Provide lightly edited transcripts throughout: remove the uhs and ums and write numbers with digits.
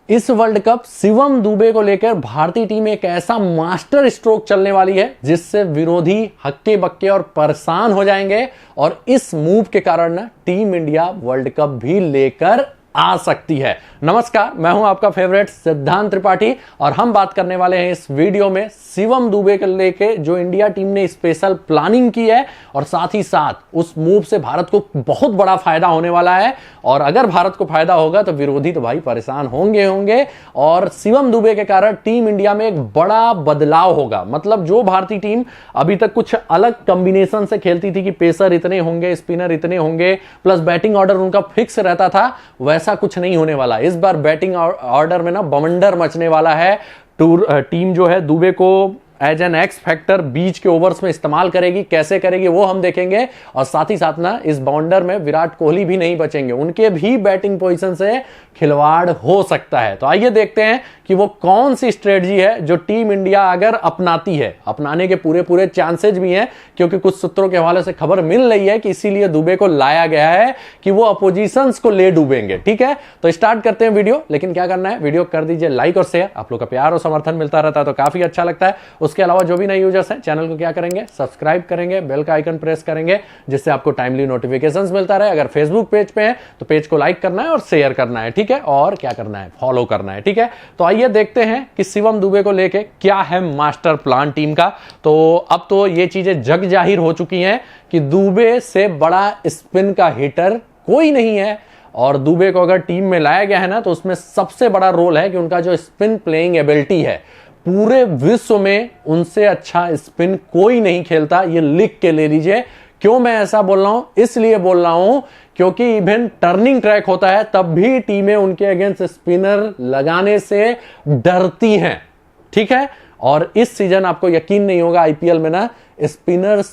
इस world cup Shivam Dubey को लेकर भारतीय टीम एक ऐसा मास्टर स्ट्रोक चलने वाली है जिससे विरोधी हक्के बक्के और परेशान हो जाएंगे और इस मूव के कारण ना टीम इंडिया वर्ल्ड कप भी लेकर आ सकती है। नमस्कार, मैं हूं आपका फेवरेट सिद्धांत त्रिपाठी और हम बात करने वाले हैं इस वीडियो में शिवम दुबे को लेके जो इंडिया टीम ने स्पेशल प्लानिंग की है और साथ ही साथ उस मूव से भारत को बहुत बड़ा फायदा होने वाला है। और अगर भारत को फायदा होगा तो विरोधी तो भाई परेशान होंगे और शिवम दुबे के कारण टीम इंडिया में एक बड़ा बदलाव होगा। मतलब जो भारतीय टीम अभी तक कुछ अलग कॉम्बिनेशन से खेलती थी कि पेसर इतने होंगे, स्पिनर इतने होंगे, प्लस बैटिंग ऑर्डर उनका फिक्स रहता था, वैसा कुछ नहीं होने वाला। इस बार बैटिंग ऑर्डर में ना बवंडर मचने वाला है। टीम जो है दुबे को एज एन एक्स फैक्टर बीच के ओवर्स में इस्तेमाल करेगी, कैसे करेगी वो हम देखेंगे। और साथ ही साथ ना इस बाउंडर में विराट कोहली भी नहीं बचेंगे, उनके भी बैटिंग पोजीशन से खिलवाड़ हो सकता है। तो आइए देखते हैं कि वो कौन सी स्ट्रेटजी है जो टीम इंडिया अगर अपनाती है, अपनाने के पूरे चांसेस भी हैं, क्योंकि कुछ सूत्रों के हवाले से खबर मिल रही है कि इसीलिए दुबे को लाया गया है कि वो अपोजिशंस को ले डूबेंगे। ठीक है, तो स्टार्ट करते हैं वीडियो। लेकिन क्या करना है, वीडियो कर दीजिए लाइक और शेयर, आप लोग का प्यार और समर्थन मिलता रहता है तो काफी अच्छा लगता है। उसके अलावा जो भी नए यूजर्स हैं चैनल को क्या करेंगे, सब्सक्राइब करेंगे, बेल का आइकन प्रेस करेंगे जिससे आपको टाइमली नोटिफिकेशंस मिलता रहे। अगर फेसबुक पेज पे है तो पेज को लाइक करना है और शेयर करना है, ठीक है, और क्या करना है, फॉलो करना है। ठीक है, तो आइए देखते हैं कि शिवम दुबे को लेके क्या है मास्टर प्लान टीम का। तो अब तो ये चीजें जग जाहिर हो चुकी हैं कि दुबे से बड़ा स्पिन का हिटर कोई नहीं है। और दुबे को अगर टीम में लाया गया है ना तो उसमें सबसे बड़ा रोल है कि उनका जो स्पिन प्लेइंग एबिलिटी है, पूरे विश्व में उनसे अच्छा स्पिन कोई नहीं खेलता। ये लिख के ले लीजिए। क्यों मैं ऐसा बोल रहा हूं, इसलिए बोल रहा हूं क्योंकि इवन टर्निंग ट्रैक होता है तब भी टीमें उनके अगेंस्ट स्पिनर लगाने से डरती हैं। ठीक है, और इस सीजन आपको यकीन नहीं होगा आईपीएल में ना स्पिनर्स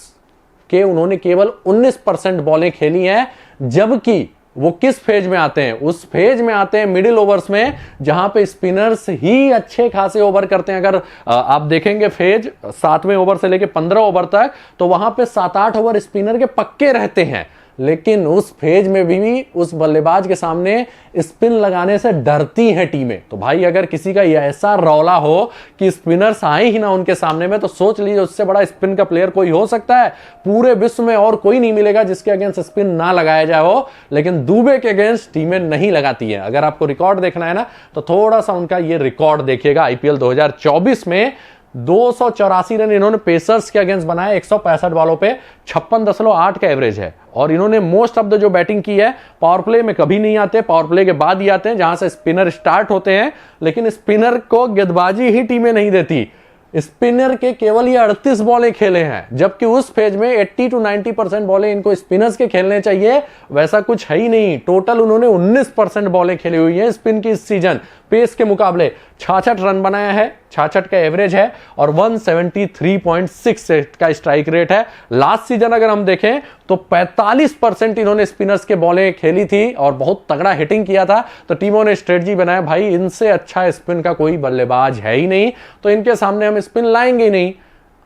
के उन्होंने केवल 19% बॉलें खेली हैं, जबकि वो किस फेज में आते हैं, उस फेज में आते हैं मिडिल ओवर्स में जहां पे स्पिनर्स ही अच्छे खासे ओवर करते हैं। अगर आप देखेंगे फेज 7वें ओवर से लेके 15 ओवर तक, तो वहां पे 7-8 ओवर स्पिनर के पक्के रहते हैं। लेकिन उस फेज में भी उस बल्लेबाज के सामने स्पिन लगाने से डरती हैं टीमें। तो भाई अगर किसी का ऐसा रौला हो कि स्पिनर्स आए ही ना उनके सामने में, तो सोच लीजिए उससे बड़ा स्पिन का प्लेयर कोई हो सकता है पूरे विश्व में, और कोई नहीं मिलेगा जिसके अगेंस्ट स्पिन ना लगाया जाए हो। लेकिन दुबे के अगेंस्ट टीमें नहीं लगाती हैं। अगर आपको रिकॉर्ड देखना है ना तो थोड़ा सा उनका ये रिकॉर्ड देखिएगा। आईपीएल 2024 में 284 रन इन्होंने पेसर्स के अगेंस्ट बनाए, 165 बॉलों पे 56.8 का एवरेज है। और इन्होंने मोस्ट ऑफ द जो बैटिंग की है पावर प्ले में कभी नहीं आते, पावर प्ले के बाद ही आते हैं जहां से स्पिनर स्टार्ट होते हैं। लेकिन स्पिनर को गेंदबाजी ही टीमें नहीं देती। स्पिनर के केवल ये 38 बॉलें खेले हैं, जबकि उस फेज में 80 to 90% बॉलें इनको स्पिनर्स के खेलने चाहिए, वैसा कुछ है ही नहीं। टोटल उन्होंने 19% बॉलें खेली हुई हैं स्पिन की इस सीजन। पेस के मुकाबले 66 रन बनाया है, 66 का एवरेज है और 173.6 का स्ट्राइक रेट है। लास्ट सीजन अगर हम देखें तो 45% इन्होंने स्पिनर्स के बॉलें खेली थी और बहुत तगड़ा हिटिंग किया था। तो टीमों ने स्ट्रेटजी बनाया, भाई इनसे अच्छा स्पिन का कोई बल्लेबाज है ही नहीं, तो इनके सामने हम स्पिन लाएंगे ही नहीं।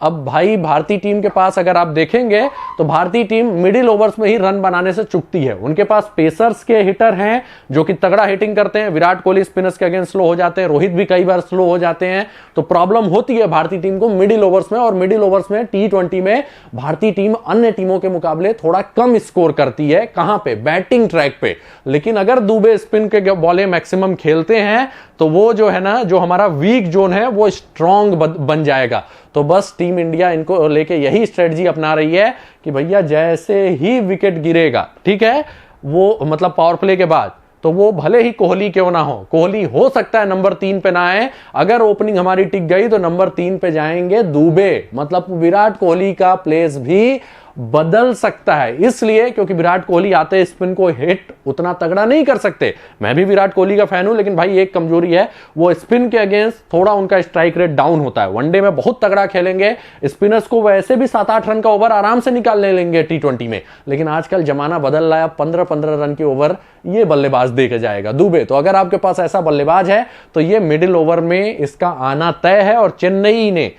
अब भाई भारतीय टीम के पास अगर आप देखेंगे तो भारतीय टीम मिडिल ओवर्स में ही रन बनाने से चूकती है। उनके पास पेसर्स के हिटर हैं जो कि तगड़ा हिटिंग करते हैं। विराट कोहली स्पिनर्स के अगेंस्ट स्लो हो जाते हैं, रोहित भी कई बार स्लो हो जाते हैं। तो प्रॉब्लम होती है भारतीय टीम को मिडिल ओवर्स में। और मिडिल ओवर्स में T20 में भारतीय टीम अन्य टीमों के मुकाबले थोड़ा कम स्कोर करती है। कहां पे, बैटिंग ट्रैक पे। लेकिन अगर दुबे स्पिन के बॉलें मैक्सिमम खेलते हैं तो वो जो है ना, जो हमारा वीक जोन है वो स्ट्रॉन्ग बन जाएगा। तो बस टीम इंडिया इनको लेके यही स्ट्रेटजी अपना रही है कि भैया जैसे ही विकेट गिरेगा, ठीक है, वो मतलब पावर प्ले के बाद, तो वो भले ही कोहली क्यों ना हो, कोहली हो सकता है नंबर 3 पे ना आए। अगर ओपनिंग हमारी टिक गई तो नंबर 3 पे जाएंगे दुबे। मतलब विराट कोहली का प्लेस भी बदल सकता है, इसलिए क्योंकि विराट कोहली आते स्पिन को हिट उतना तगड़ा नहीं कर सकते। मैं भी विराट कोहली का फैन हूं, लेकिन भाई एक कमजोरी है, वो स्पिन के अगेंस्ट थोड़ा उनका स्ट्राइक रेट डाउन होता है। वनडे में बहुत तगड़ा खेलेंगे, स्पिनर्स को वैसे भी 7-8 रन का ओवर आराम से निकाल लेंगे T20 में। लेकिन आजकल जमाना बदल रहा है, 15-15 रन के ओवर ये बल्लेबाज दे के जाएगा दुबे। तो अगर आपके पास ऐसा बल्लेबाज है तो ये मिडिल ओवर में इसका आना तय है। और चेन्नई ने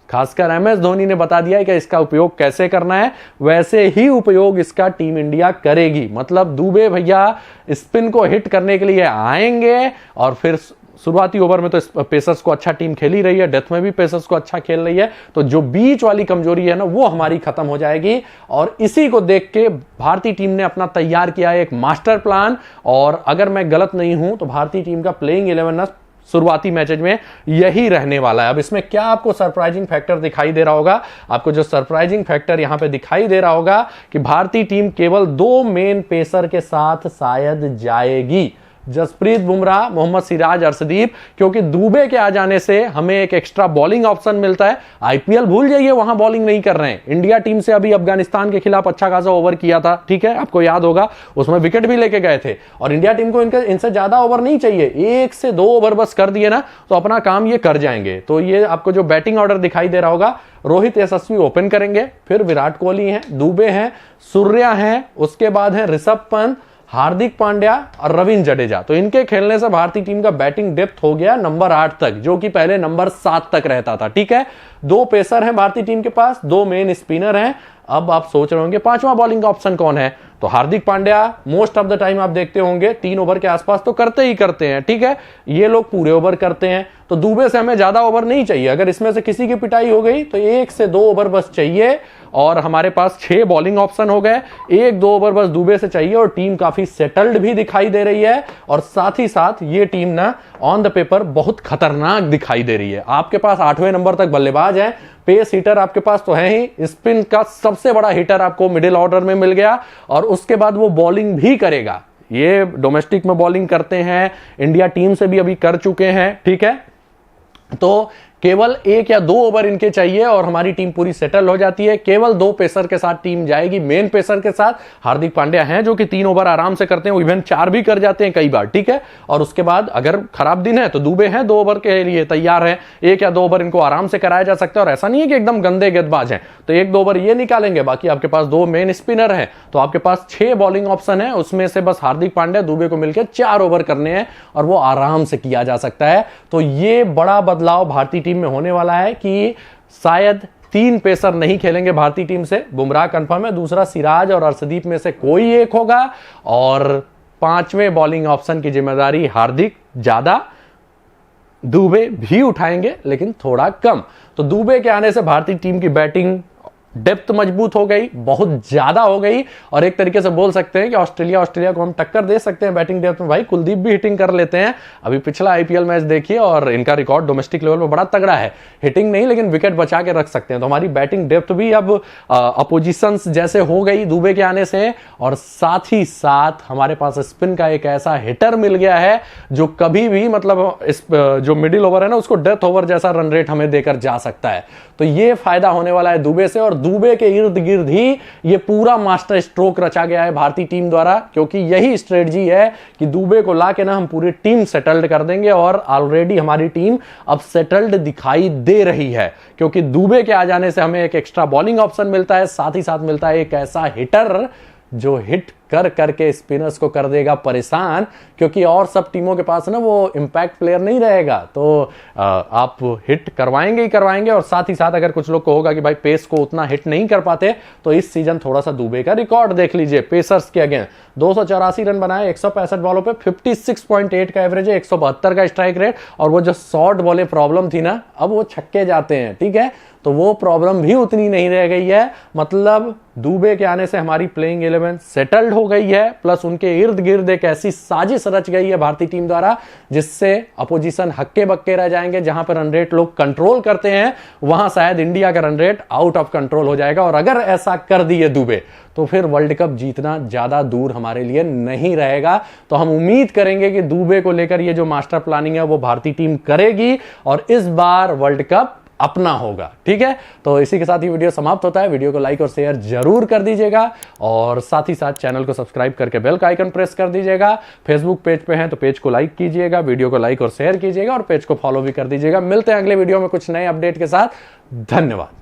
खासकर MS धोनी ने बता दिया है कि इसका उपयोग कैसे करना है, वैसे ही उपयोग इसका टीम इंडिया करेगी। मतलब दुबे भैया स्पिन को हिट करने के लिए आएंगे और फिर शुरुआती ओवर में तो पेसर्स को अच्छा टीम खेल ही रही है, डेथ में भी पेसर्स को अच्छा खेल रही है, तो जो बीच वाली कमजोरी है ना वो हमारी खत्म हो जाएगी। और इसी को देख के भारतीय टीम ने अपना तैयार किया है एक मास्टर प्लान, और अगर मैं गलत नहीं हूं तो भारतीय टीम का प्लेइंग 11 ना शुरुआती मैचेज में यही रहने वाला है। अब इसमें क्या आपको सरप्राइजिंग फैक्टर दिखाई दे रहा होगा? आपको जो सरप्राइजिंग फैक्टर यहां पे दिखाई दे रहा होगा कि भारतीय टीम केवल 2 मेन पेसर के साथ शायद जाएगी, जसप्रीत बुमराह, मोहम्मद सिराज, अर्शदीप, क्योंकि दुबे के आ जाने से हमें एक एक्स्ट्रा बॉलिंग ऑप्शन मिलता है। आईपीएल भूल जाइए, वहां बॉलिंग नहीं कर रहे हैं। इंडिया टीम से अभी अफगानिस्तान के खिलाफ अच्छा खासा ओवर किया था, ठीक है, आपको याद होगा, उसमें विकेट भी लेके गए थे। और इंडिया टीम को इनसे ज्यादा ओवर नहीं चाहिए, 1 से 2 ओवर बस कर दिए ना तो अपना काम ये कर जाएंगे। तो ये आपको जो बैटिंग ऑर्डर दिखाई दे रहा होगा, रोहित यशस्वी ओपन करेंगे, फिर विराट कोहली हैं, दुबे हैं, सूर्या हैं, उसके बाद है ऋषभ पंत, हार्दिक पांड्या और रविंद्र जडेजा। तो इनके खेलने से भारतीय टीम का बैटिंग डेप्थ हो गया नंबर 8 तक, जो कि पहले नंबर 7 तक रहता था, ठीक है। 2 पेसर हैं भारतीय टीम के पास, 2 मेन स्पिनर हैं। अब आप सोच रहे होंगे 5वां बॉलिंग ऑप्शन कौन है? तो Hardik Pandya most of the time आप देखते होंगे 3 ओवर के आसपास तो करते ही करते हैं, ठीक है, ये लोग पूरे ओवर करते हैं। तो दुबे से हमें ज्यादा ओवर नहीं चाहिए, अगर इसमें से किसी की पिटाई हो गई तो 1 से 2 ओवर बस चाहिए, और हमारे पास 6 बॉलिंग ऑप्शन हो गए। 1-2 ओवर बस दुबे से चाहिए और टीम काफी सेटल्ड भी दिखाई दे रही है। और साथ ही साथ ये टीम ना ऑन द पेपर बहुत खतरनाक दिखाई दे रही है। आपके पास 8वें नंबर तक बल्लेबाज है, पेस हिटर आपके पास तो है ही, स्पिन का सबसे बड़ा हिटर आपको मिडिल ऑर्डर में मिल गया, और उसके बाद वो बॉलिंग भी करेगा। ये डोमेस्टिक में बॉलिंग करते हैं, इंडिया टीम से भी अभी कर चुके हैं, ठीक है। तो केवल 1 या 2 ओवर इनके चाहिए और हमारी टीम पूरी सेटल हो जाती है। केवल 2 पेसर के साथ टीम जाएगी, मेन पेसर के साथ हार्दिक पांड्या हैं जो कि 3 ओवर आराम से करते हैं, इवन 4 भी कर जाते हैं कई बार, ठीक है। और उसके बाद अगर खराब दिन है तो दुबे हैं, 2 ओवर के लिए तैयार है, 1 या 2 ओवर इनको आराम से कराया जा सकता है। और ऐसा नहीं है कि एकदम गंदे गेंदबाज हैं, तो 1-2 ओवर ये निकालेंगे, बाकी आपके पास 2 मेन स्पिनर हैं, तो आपके पास 6 बॉलिंग ऑप्शन है, उसमें से बस हार्दिक पांड्या, दुबे को मिलकर 4 ओवर करने हैं और वो आराम से किया जा सकता है। तो ये बड़ा बदलाव भारतीय टीम में होने वाला है कि शायद 3 पेसर नहीं खेलेंगे भारतीय टीम से। बुमराह कंफर्म है, दूसरा सिराज और अर्शदीप में से कोई एक होगा, और 5वें बॉलिंग ऑप्शन की जिम्मेदारी हार्दिक ज्यादा, दुबे भी उठाएंगे लेकिन थोड़ा कम। तो दुबे के आने से भारतीय टीम की बैटिंग डेप्थ मजबूत हो गई, बहुत ज्यादा हो गई, और एक तरीके से बोल सकते हैं कि ऑस्ट्रेलिया को हम टक्कर दे सकते हैं बैटिंग डेप्थ में। भाई कुलदीप भी हिटिंग कर लेते हैं, अभी पिछला आईपीएल मैच देखिए और इनका रिकॉर्ड डोमेस्टिक लेवल पर बड़ा तगड़ा है, हिटिंग नहीं लेकिन विकेट बचा के रख सकते हैं। तो हमारी बैटिंग डेप्थ भी अब अपोजिशन जैसे हो गई दुबे के आने से, और साथ ही साथ हमारे पास स्पिन का एक ऐसा हिटर मिल गया है जो कभी भी मतलब जो मिडिल ओवर है ना उसको डेथ ओवर जैसा रन रेट हमें देकर जा सकता है। तो ये फायदा होने वाला है दुबे से, और दुबे के इर्द गिर्द ही ये पूरा मास्टर स्ट्रोक रचा गया है भारतीय टीम द्वारा, क्योंकि यही स्ट्रेटजी है कि दुबे को लाके ना हम पूरी टीम सेटल्ड कर देंगे। और ऑलरेडी हमारी टीम अब सेटल्ड दिखाई दे रही है, क्योंकि दुबे के आ जाने से हमें एक एक्स्ट्रा बॉलिंग ऑप्शन मिलता है, साथ ही साथ मिलता है एक ऐसा हिटर जो हिट कर करके स्पिनर्स को कर देगा परेशान, क्योंकि और सब टीमों के पास ना वो इंपैक्ट प्लेयर नहीं रहेगा। तो आप हिट करवाएंगे ही करवाएंगे, और साथ ही साथ अगर कुछ लोग को होगा कि भाई पेस को उतना हिट नहीं कर पाते, तो इस सीजन थोड़ा सा दुबे का रिकॉर्ड देख लीजिए पेसर्स के अगेंस्ट। 284 रन बनाए 165 बॉलों पे, 56.8 का एवरेज है, 172 का स्ट्राइक रेट, और वो जो शॉर्ट बॉले प्रॉब्लम थी ना, अब वो छक्के जाते हैं, ठीक है, तो वो प्रॉब्लम भी उतनी नहीं रह गई है। मतलब दुबे के आने से हमारी प्लेइंग 11 सेटल्ड हो गई है, प्लस उनके इर्द गिर्द एक ऐसी साजिश रच गई है भारतीय टीम द्वारा जिससे अपोजिशन हक्के बक्के रह जाएंगे। जहां पर रन रेट लोग कंट्रोल करते हैं वहां शायद इंडिया का run rate out of control हो जाएगा, और अगर ऐसा कर दिए दुबे तो फिर वर्ल्ड कप जीतना ज्यादा दूर हमारे लिए नहीं रहेगा। तो हम उम्मीद करेंगे कि दुबे को लेकर ये जो मास्टर प्लानिंग है वो भारतीय टीम करेगी, और इस बार वर्ल्ड कप अपना होगा, ठीक है। तो इसी के साथ ये वीडियो समाप्त होता है। वीडियो को लाइक और शेयर जरूर कर दीजिएगा, और साथ ही साथ चैनल को सब्सक्राइब करके बेल का आइकन प्रेस कर दीजिएगा। फेसबुक पेज पे हैं तो पेज को लाइक कीजिएगा, वीडियो को लाइक और शेयर कीजिएगा, और पेज को फॉलो भी कर दीजिएगा। मिलते हैं अगले वीडियो में कुछ नए अपडेट के साथ। धन्यवाद।